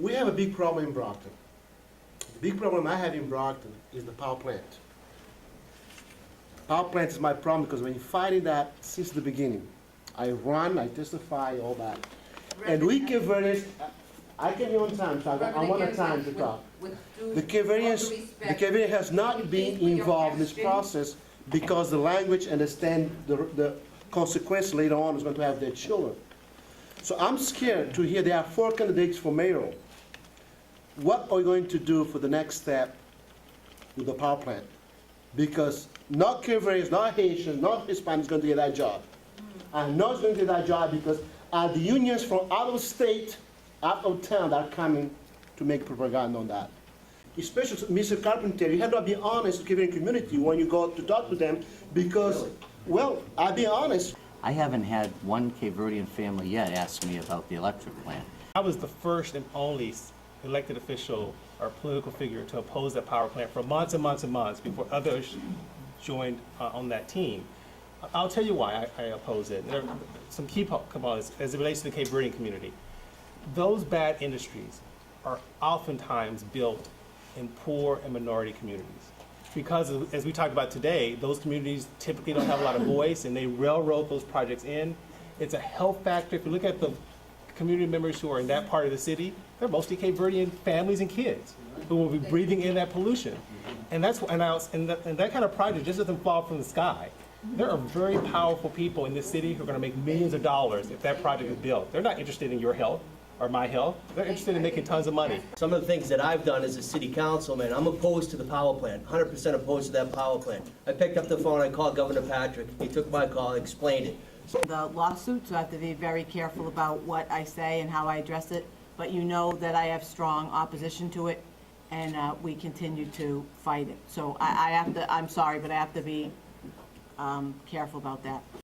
We have a big problem in Brockton. The big problem I have in Brockton is the power plant. Power plant is my problem because we've been fighting that since the beginning. I run, I testify, all that. And we Caverians, I can be on time, so I'm on a time to talk. The Caverian has not been involved in this process because the language understand the consequence later on is going to have their children. So I'm scared to hear there are 4 candidates for mayoral. What are we going to do for the next step with the power plant? Because not Caverians, not Haitians, not Hispanics going to get that job. I'm not going to get that job because the unions from out of state, out of town that are coming to make propaganda on that. Especially Mr. Carpenter, you have to be honest with the Caverian community when you go to talk to them because, well, I'll be honest. I haven't had one Cape Verdean family yet ask me about the electric plant. I was the first and only elected official or political figure to oppose that power plant for months and months and months before others joined on that team. I'll tell you why I oppose it. There are some key components as it relates to the Cape Verdean community. Those bad industries are oftentimes built in poor and minority communities. Because, as we talked about today, those communities typically don't have a lot of voice and they railroad those projects in. It's a health factor. If you look at the community members who are in that part of the city, they're mostly Cape Verdean families and kids who will be breathing in that pollution. And that kind of project just doesn't fall from the sky. There are very powerful people in this city who are going to make millions of dollars if that project is built. They're not interested in your health or my health. They're interested in making tons of money. Some of the things that I've done as a city councilman, I'm opposed to the power plant, 100% opposed to that power plant. I picked up the phone, I called Governor Patrick, he took my call, explained it. The lawsuit, so I have to be very careful about what I say and how I address it, but you know that I have strong opposition to it, and we continue to fight it. So I'm sorry, but I have to be careful about that.